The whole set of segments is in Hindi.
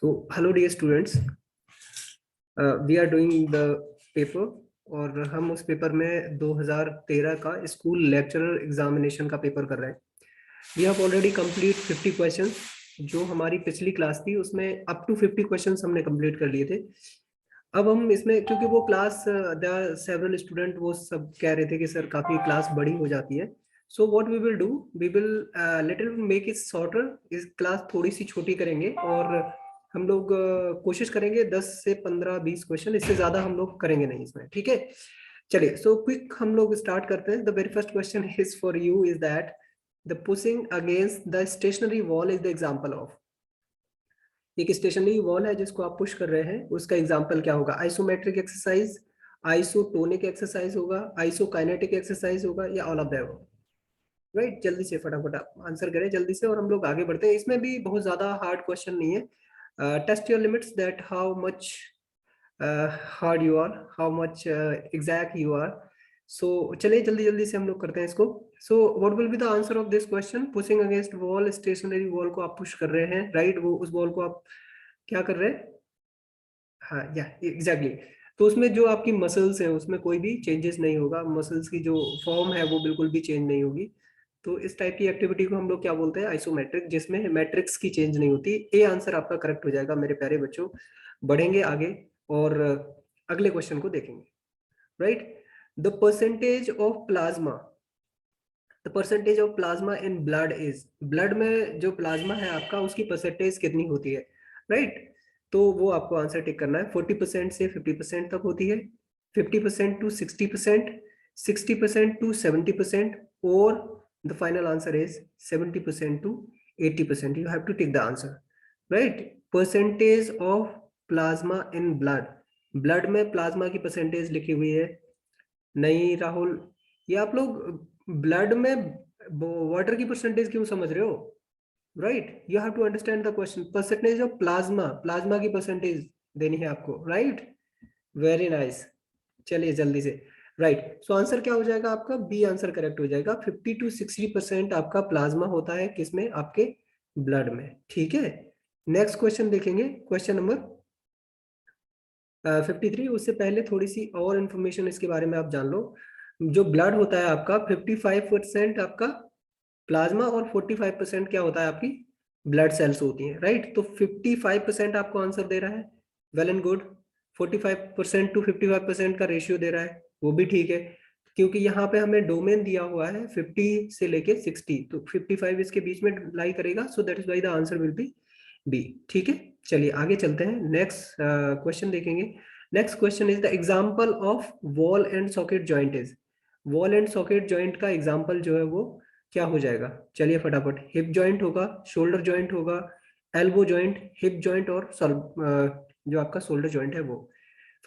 So, hello dear students, we are doing the paper और हम उस पेपर में 2013 का स्कूल लेक्चरर एग्जामिनेशन का पेपर कर रहे हैं। We have already complete 50 question. जो हमारी पिछली क्लास थी उसमें अप टू 50 क्वेश्चन हमने कंप्लीट कर लिए थे। अब हम इसमें क्योंकि वो क्लास देयर सेवरल स्टूडेंट वो सब कह रहे थे कि सर काफ़ी क्लास बड़ी हो जाती है। So what we will do, we will little make it shorter. इस क्लास थोड़ी सी छोटी करेंगे और हम लोग कोशिश करेंगे 10 से 15-20 क्वेश्चन, इससे ज्यादा हम लोग करेंगे नहीं इसमें, ठीक है। चलिए, सो क्विक हम लोग स्टार्ट करते हैं। The very first question is for you is that the pushing against the stationary wall is the example of. एक स्टेशनरी वॉल है जिसको आप पुश कर रहे हैं, उसका एग्जांपल क्या होगा? आइसोमेट्रिक एक्सरसाइज, आइसोटोनिक एक्सरसाइज होगा, आइसोकाइनेटिक एक्सरसाइज होगा, या ऑल ऑफ दैट? राइट, जल्दी से फटाफट आप आंसर करें जल्दी से और हम लोग आगे बढ़ते हैं। इसमें भी बहुत ज्यादा हार्ड क्वेश्चन नहीं है। Test your limits that how much hard you are, how much exact you are. So चलिए जल्दी जल्दी से हम लोग करते हैं इसको। So what will be the answer of this question? Pushing against wall, stationary wall को आप पुश कर रहे हैं, राइट वो उस वॉल को आप क्या कर रहे हैं? हाँ या एग्जैक्टली। तो उसमें जो आपकी मसल्स हैं उसमें कोई भी चेंजेस नहीं होगा, मसल्स की जो फॉर्म है वो बिल्कुल भी चेंज नहीं होगी। तो इस टाइप की एक्टिविटी को हम लोग क्या बोलते हैं? आइसोमेट्रिक, जिसमें मैट्रिक्स की चेंज नहीं होती। ए आंसर आपका करेक्ट हो जाएगा मेरे प्यारे बच्चों। बढ़ेंगे आगे और अगले क्वेश्चन को देखेंगे। Right, the percentage of plasma, the percentage of plasma in blood is, blood में जो प्लाज्मा है आपका उसकी परसेंटेज कितनी होती है? राइट, तो वो आपको आंसर टिक करना है। 40% से 50% तक होती है, 50% टू 60%, 60% टू 70%, और the final answer is 70% to 80%। You have to tick the answer. Right, percentage of plasma in blood, blood में प्लाज्मा की परसेंटेज लिखी हुई है। नहीं राहुल, ये आप लोग ब्लड में वाटर की परसेंटेज क्यों समझ रहे हो? Right, you have to understand the question. Percentage of plasma, plasma की परसेंटेज देनी है आपको, राइट। वेरी नाइस, चलिए जल्दी से। राइट, सो आंसर क्या हो जाएगा आपका? बी आंसर करेक्ट हो जाएगा। 50 टू 60% आपका प्लाज्मा होता है किसमें? आपके ब्लड में, ठीक है। नेक्स्ट क्वेश्चन देखेंगे, क्वेश्चन नंबर 53। उससे पहले थोड़ी सी और इंफॉर्मेशन इसके बारे में आप जान लो। जो ब्लड होता है आपका 55% आपका प्लाज्मा और 45% क्या होता है? आपकी ब्लड सेल्स होती हैं, राइट। तो 55% आपको आंसर दे रहा है, वेल एंड गुड। 45% टू 55% का रेशियो दे रहा है, वो भी ठीक है, क्योंकि यहाँ पे हमें डोमेन दिया हुआ है 50 से लेके 60, तो 55 इसके बीच में लाई करेगा। So that is why the answer will be B, ठीक है। चलिए आगे चलते हैं, नेक्स्ट क्वेश्चन देखेंगे। Next question is the example of wall and socket joint is, wall and socket joint का एग्जांपल जो है वो क्या हो जाएगा? चलिए फटाफट। हिप जॉइंट होगा, शोल्डर जॉइंट होगा, एल्बो जॉइंट, हिप जॉइंट और जो आपका शोल्डर जॉइंट है वो।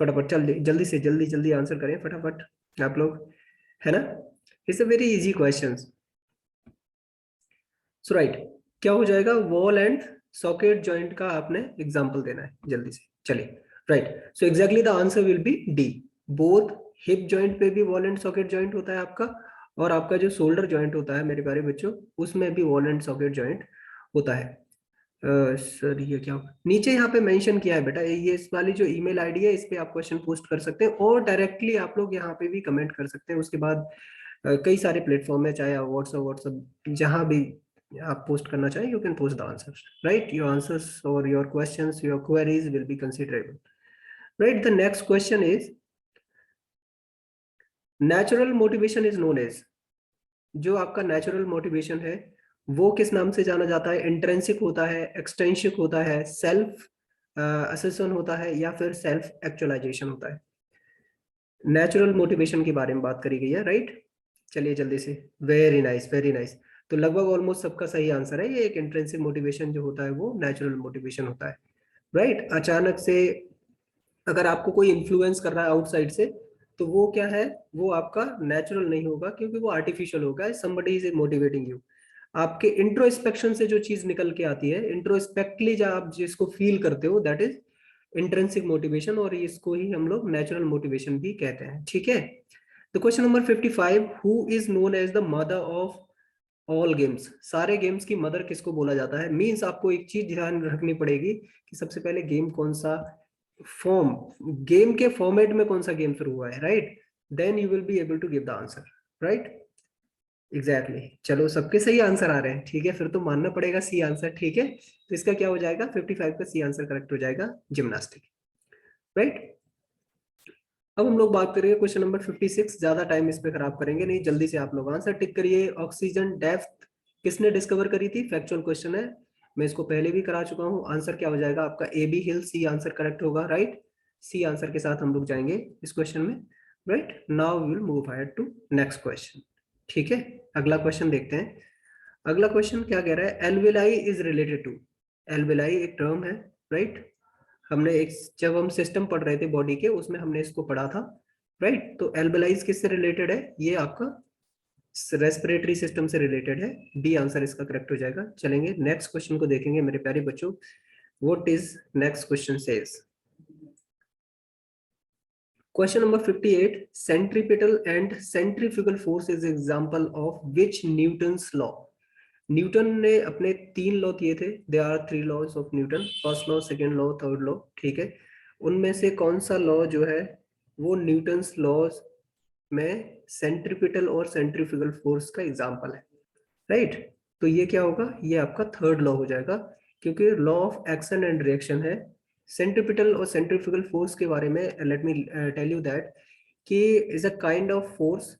फटाफट जल्दी जल्दी से जल्दी जल्दी आंसर करें फटाफट आप लोग, है ना। It's a very easy question. So right, क्या हो जाएगा? वॉल एंड सॉकेट जॉइंट का आपने एग्जांपल देना है जल्दी से। चलिए, right, so exactly the answer will B D. Both hip joint पे भी वॉल एंड सॉकेट जॉइंट होता है आपका, और आपका जो शोल्डर जॉइंट होता है मेरे प्यारे बच्चों, उसमें भी वॉल एंड सॉकेट जॉइंट होता है। सर ये क्या नीचे यहाँ पे मेंशन किया है बेटा, ये इस वाली जो ईमेल आईडी है इस पे आप क्वेश्चन पोस्ट कर सकते हैं, और डायरेक्टली आप लोग यहाँ पे भी कमेंट कर सकते हैं। उसके बाद कई सारे प्लेटफॉर्म है, चाहे व्हाट्सएप जहाँ भी आप पोस्ट करना चाहें, you can post the answers, right. Your answers और your questions, your queries will be considerable, right. The next question is natural motivation is known as, जो आपका नेचुरल मोटिवेशन है वो किस नाम से जाना जाता है? इंट्रिंसिक होता है, एक्सट्रिंसिक होता है, सेल्फ असर्शन होता है, या फिर सेल्फ एक्चुअलाइजेशन होता है? नेचुरल मोटिवेशन के बारे में बात करी गई है, राइट। चलिए जल्दी से, वेरी नाइस वेरी नाइस। तो लगभग ऑलमोस्ट सबका सही आंसर है, ये एक इंट्रिंसिक मोटिवेशन जो होता है वो नेचुरल मोटिवेशन होता है, राइट। अचानक से अगर आपको कोई इन्फ्लुएंस कर रहा है आउटसाइड से, तो वो क्या है? वो आपका नेचुरल नहीं होगा, क्योंकि वो आर्टिफिशियल होगा। Somebody is motivating you. आपके इंट्रोस्पेक्शन से जो चीज निकल के आती है, इंट्रोस्पेक्टली जो आप जिसको फील करते हो, दैट इज इंट्रिंसिक मोटिवेशन, और इसको ही हम लोग नेचुरल मोटिवेशन भी कहते हैं, ठीक है। तो question number 55, who is known as the mother of all games, सारे गेम्स की मदर किसको बोला जाता है? मींस आपको एक चीज ध्यान रखनी पड़ेगी कि सबसे पहले गेम कौन सा, फॉर्म, गेम के फॉर्मेट में कौन सा गेम शुरू हुआ है, right? Then you will be able to give the answer, right? Exactly चलो सबके सही आंसर आ रहे हैं, ठीक है, फिर तो मानना पड़ेगा सी आंसर, ठीक है। तो इसका क्या हो जाएगा, 55 का सी आंसर करेक्ट हो जाएगा, जिम्नास्टिक, राइट। अब हम लोग बात करेंगे क्वेश्चन नंबर 56। ज्यादा टाइम इस पे खराब करेंगे नहीं, जल्दी से आप लोग आंसर टिक करिए। ऑक्सीजन डेप्थ किसने डिस्कवर करी थी? फैक्चुअल क्वेश्चन है, मैं इसको पहले भी करा चुका हूँ। आंसर क्या हो जाएगा आपका? A B hill, C answer correct होगा, राइट? सी आंसर के साथ हम लोग जाएंगे इस क्वेश्चन में, right. Now we will move ahead to next question, ठीक है। अगला क्वेश्चन देखते हैं। अगला क्वेश्चन क्या कह रहा है? Alveoli is related to, alveoli एक टर्म है, राइट? हमने एक, जब हम सिस्टम पढ़ रहे थे बॉडी के, उसमें हमने इसको पढ़ा था, राइट? तो एल्वेलाइज किससे रिलेटेड है? ये आपका रेस्पिरेटरी सिस्टम से रिलेटेड है, बी आंसर इसका करेक्ट हो जाएगा। चलेंगे नेक्स्ट क्वेश्चन को देखेंगे मेरे प्यारे बच्चों। What is next question says, question number 58, centripetal and centrifugal force is example of which Newton's law? Newton ने अपने 3 लॉ दिए थे, they are 3 laws of Newton, first law, second law, third law, ठीक है। उनमें से कौन सा लॉ जो है वो न्यूटन्स लॉज में सेंट्रीपिटल और सेंट्रीफ्यूगल फोर्स का एग्जांपल है, राइट? तो ये क्या होगा? ये आपका थर्ड लॉ हो जाएगा, क्योंकि law of action and reaction है। सेंट्रीपिटल और सेंट्रीफ्यूगल फोर्स के बारे में let me tell you that कि is a kind of force,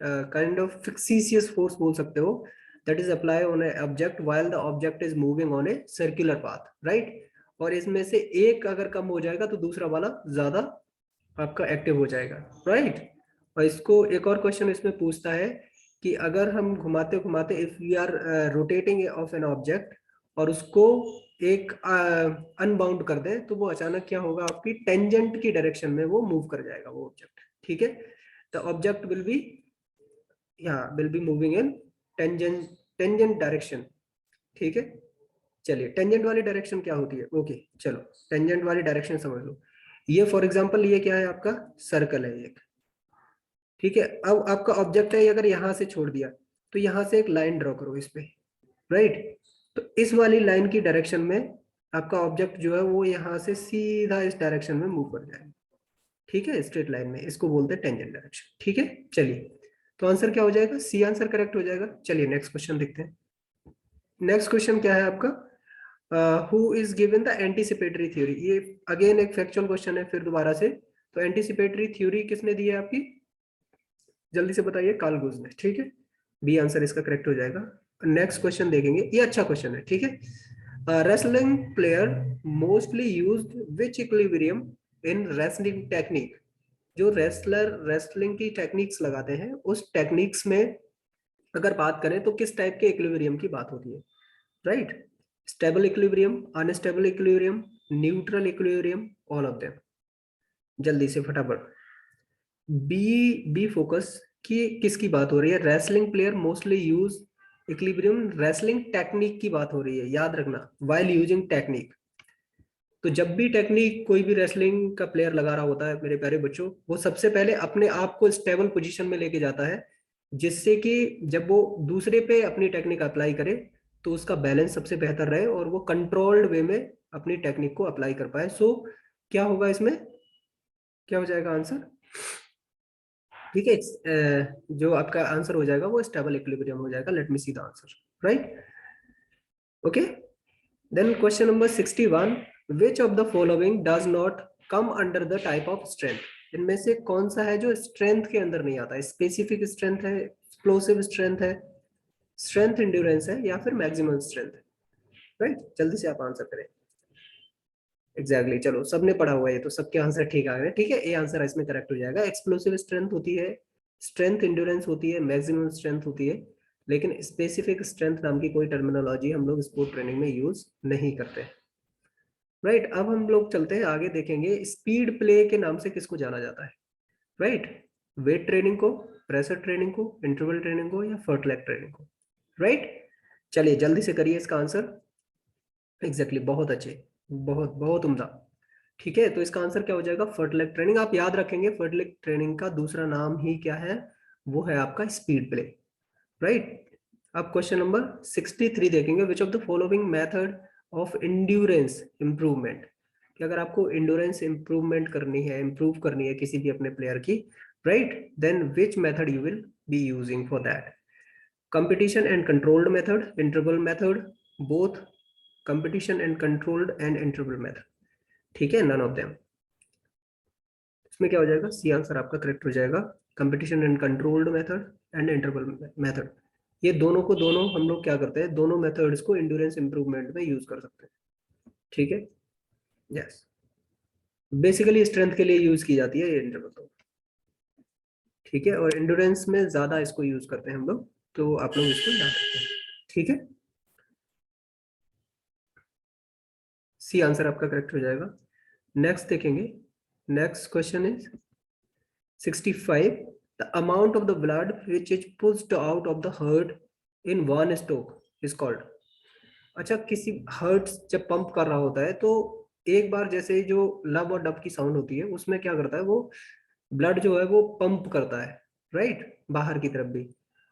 kind of fictitious force बोल सकते हो, that is apply on a object while the object is moving on a circular path, right? और इसमें से एक अगर कम हो जाएगा तो दूसरा वाला ज्यादा आपका एक्टिव हो जाएगा, राइट? और इसको एक और क्वेश्चन इसमें पूछता है कि अगर हम घुमाते घुमाते, if we are rotating of an object और उसको एक अनबाउंड कर दें, तो वो अचानक क्या होगा? आपकी टेंजेंट की डायरेक्शन में वो मूव कर जाएगा वो ऑब्जेक्ट, ठीक है। द ऑब्जेक्ट विल बी, यहाँ will be moving in tangent, tangent direction, ठीक है। चलिए टेंजेंट वाली डायरेक्शन क्या होती है? ओके चलो, टेंजेंट वाली डायरेक्शन समझ लो। ये फॉर एग्जांपल ये क्या है? आपका सर्कल है एक, ठीक है। अब आपका ऑब्जेक्ट है, अगर यहाँ से छोड़ दिया तो यहाँ से एक लाइन ड्रॉ करो इस पे, राइट? तो इस वाली लाइन की डायरेक्शन में आपका ऑब्जेक्ट जो है वो यहाँ से सीधा इस डायरेक्शन में मूव कर जाएगा, ठीक है, स्ट्रेट लाइन में। इसको बोलते हैं टेंजेंट डायरेक्शन, ठीक है। चलिए, तो आंसर क्या हो जाएगा? सी आंसर करेक्ट हो जाएगा। चलिए नेक्स्ट क्वेश्चन देखते हैं। नेक्स्ट क्वेश्चन क्या है आपका? Who is given the anticipatory theory? ये अगेन एक फैक्चुअल क्वेश्चन है फिर दोबारा से। तो एंटीसिपेटरी थ्योरी किसने दी है आपकी? जल्दी से बताइए। कार्ल गुज ने, ठीक है। बी आंसर इसका करेक्ट हो जाएगा। नेक्स्ट क्वेश्चन देखेंगे, ये अच्छा क्वेश्चन है, ठीक है। Wrestling player mostly used which equilibrium in wrestling technique? जो रेसलर रेसलिंग की टेक्निक्स लगाते हैं, उस टेक्निक्स में अगर बात करें तो किस टाइप के इक्विलिब्रियम की बात होती है, right? Stable equilibrium, unstable equilibrium, neutral equilibrium, all of them. जल्दी से फटाफट। बी फोकस की किसकी बात हो रही है? Wrestling player mostly use equilibrium, wrestling technique की बात हो रही है, याद रखना, वाइल यूजिंग टेक्निक। तो जब भी टेक्निक कोई भी रेसलिंग का प्लेयर लगा रहा होता है मेरे प्यारे बच्चों, वो सबसे पहले अपने आप को स्टेबल पोजीशन में लेके जाता है, जिससे कि जब वो दूसरे पे अपनी टेक्निक अप्लाई करे तो उसका बैलेंस सबसे बेहतर रहे और वो कंट्रोल्ड वे में अपनी टेक्निक को अप्लाई कर पाए। सो क्या होगा इसमें? क्या हो जाएगा आंसर? ठीक है, जो आपका आंसर हो जाएगा वो स्टेबल इक्विलिब्रियम हो जाएगा। Let me see the answer, right? Okay, then question number 61, which of the following does not come under the type of strength? इनमें से कौन सा है जो स्ट्रेंथ के अंदर नहीं आता? स्पेसिफिक स्ट्रेंथ है, एक्सप्लोसिव स्ट्रेंथ है, स्ट्रेंथ इंड्योरेंस है, या फिर मैक्सिमम स्ट्रेंथ है, राइट? जल्दी से आप आंसर करें। एग्जैक्टली चलो, सबने पढ़ा हुआ है ये तो, सबके आंसर ठीक आ गए, ठीक है। ए आंसर इसमें करेक्ट हो जाएगा। एक्सप्लोसिव स्ट्रेंथ होती है, स्ट्रेंथ इंड्योरेंस होती है, मैक्सिमम स्ट्रेंथ होती है, लेकिन स्पेसिफिक स्ट्रेंथ नाम की कोई टर्मिनोलॉजी हम लोग स्पोर्ट ट्रेनिंग में यूज नहीं करते, राइट? अब हम लोग चलते हैं आगे, देखेंगे स्पीड प्ले के नाम से किसको जाना जाता है, राइट? वेट ट्रेनिंग को, प्रेशर ट्रेनिंग को, इंटरवल ट्रेनिंग को, या फर्टलैग ट्रेनिंग को, राइट? चलिए जल्दी से करिए इसका आंसर। एग्जैक्टली बहुत अच्छे, बहुत बहुत उम्दा, ठीक है। तो इसका आंसर क्या हो जाएगा? फर्टलैग ट्रेनिंग। आप याद रखेंगे फर्टलैग ट्रेनिंग का दूसरा नाम ही क्या है? वो है आपका स्पीड प्ले, राइट? अब क्वेश्चन नंबर 63 देखेंगे, विच of the following method of endurance improvement, कि अगर आपको इंड्योरेंस इंप्रूवमेंट करनी है, इंप्रूव करनी है किसी भी अपने प्लेयर की, right, then which method you will be using for that? Competition and controlled method, interval method, both, competition and controlled and interval method, ठीक है, नन ऑफ देम। इसमें क्या हो जाएगा, सी आंसर आपका करेक्ट हो जाएगा, competition and controlled method and interval method. ये दोनों को दोनों हम लोग क्या करते हैं, दोनों मेथड्स को इंड्योरेंस इंप्रूवमेंट में यूज कर सकते हैं, ठीक है, यस। बेसिकली स्ट्रेंथ के लिए यूज की जाती है ये इंटरवल तो, ठीक है, और इंड्योरेंस में ज्यादा इसको यूज करते हैं हम लोग, तो आप लोग इसको याद रखते हैं, ठीक है, सी आंसर आपका करेक्ट हो जाएगा। नेक्स्ट देखेंगे, next question is 65, the amount of the blood which is pushed out of the heart in one stroke is called। अच्छा, किसी हार्ट जब पंप कर रहा होता है तो एक बार जैसे ही जो लब और डब की साउंड होती है उसमें क्या करता है, वो ब्लड जो है वो पंप करता है, राइट, बाहर की तरफ भी।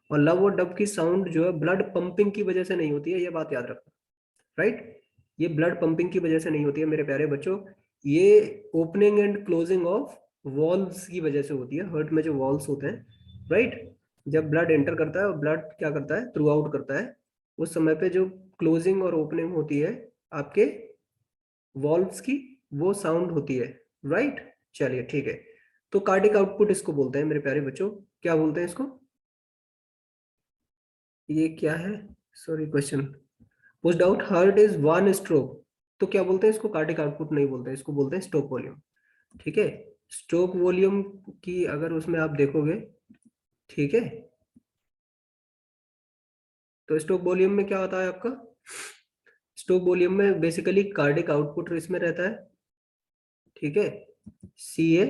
और लब और डब की साउंड जो है ब्लड पंपिंग की वजह से नहीं होती है, ये बात याद रखना, राइट, ये ब्लड पंपिंग की वजह से नहीं होती है मेरे प्यारे बच्चों, ये opening and closing of valves की वजह से होती है, हार्ट में जो वॉल्व्स होते हैं, राइट, जब ब्लड एंटर करता है और ब्लड क्या करता है, थ्रू आउट करता है, उस समय पे जो क्लोजिंग और ओपनिंग होती है आपके वॉल्व्स की, वो साउंड होती है, राइट। चलिए ठीक है, तो कार्डिक आउटपुट इसको बोलते हैं मेरे प्यारे बच्चों, क्या बोलते हैं इसको, ये क्या है, sorry question pushed out heart is one stroke, तो क्या बोलते हैं इसको, कार्डिक आउटपुट नहीं बोलते हैं, इसको बोलते हैं स्ट्रोक वॉल्यूम, ठीक है। स्ट्रोक वॉल्यूम की अगर उसमें आप देखोगे, ठीक है, तो स्ट्रोक वॉल्यूम में क्या होता है आपका, स्ट्रोक वॉल्यूम में बेसिकली कार्डिक आउटपुट इसमें रहता है, ठीक है, सी ए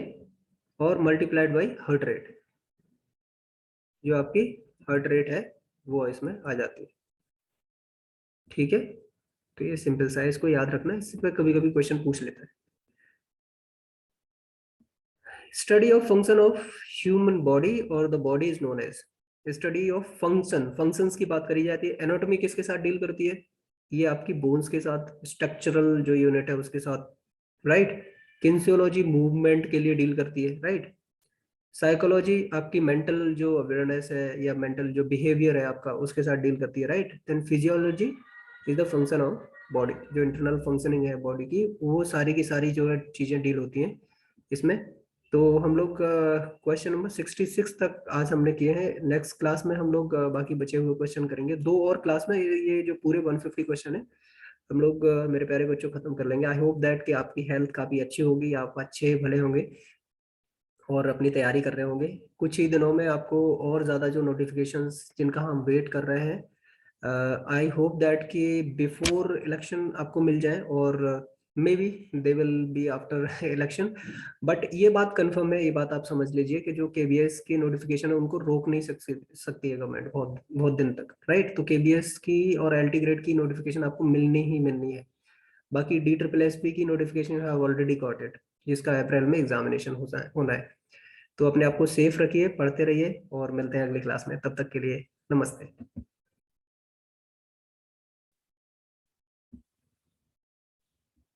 और मल्टीप्लाइड बाई हार्ट रेट, जो आपकी हार्ट रेट है वो इसमें आ जाती है, ठीक है। तो ये सिंपल सा है, इसको याद रखना, इससे पे कभी कभी क्वेश्चन पूछ लेता है। Study of function of human body और the body is known as, study of function, functions की बात करी जाती है। एनाटॉमी किसके साथ डील करती है, ये आपकी बोन्स के साथ, स्ट्रक्चरल जो यूनिट है उसके साथ, राइट। किन्सियोलॉजी मूवमेंट के लिए डील करती है, राइट। साइकोलॉजी आपकी मेंटल जो अवेयरनेस है या मेंटल जो बिहेवियर है आपका उसके साथ डील करती है, right. Then physiology is the function of body, जो इंटरनल फंक्शनिंग है बॉडी की, वो सारी की सारी जो है चीजें डील होती हैं इसमें। तो हम लोग क्वेश्चन नंबर 66 तक आज हमने किए हैं, नेक्स्ट क्लास में हम लोग बाकी बचे हुए क्वेश्चन करेंगे, दो और क्लास में ये जो पूरे 150 क्वेश्चन है हम लोग मेरे प्यारे बच्चों खत्म कर लेंगे। आई होप दैट कि आपकी हेल्थ काफी अच्छी होगी, आप अच्छे भले होंगे और अपनी तैयारी कर रहे होंगे। कुछ ही दिनों में आपको और ज़्यादा जो नोटिफिकेशंस जिनका हम वेट कर रहे हैं, आई होप दैट कि बिफोर इलेक्शन आपको मिल जाए, और may be they will be after election. But ये बात कंफर्म है, ये बात आप समझ लीजिए कि जो केबीएस की नोटिफिकेशन है उनको रोक नहीं सकती है गवर्नमेंट बहुत बहुत दिन तक, राइट। तो केबीएस की और एलटी ग्रेड की नोटिफिकेशन आपको मिलनी ही मिलनी है। बाकी डी ट्रिपल एस पी की notification have already got it, जिसका अप्रैल में एग्जामिनेशन होना है। तो अपने आप को सेफ रखिए, पढ़ते रहिए, और मिलते हैं अगली क्लास में, तब तक के लिए नमस्ते।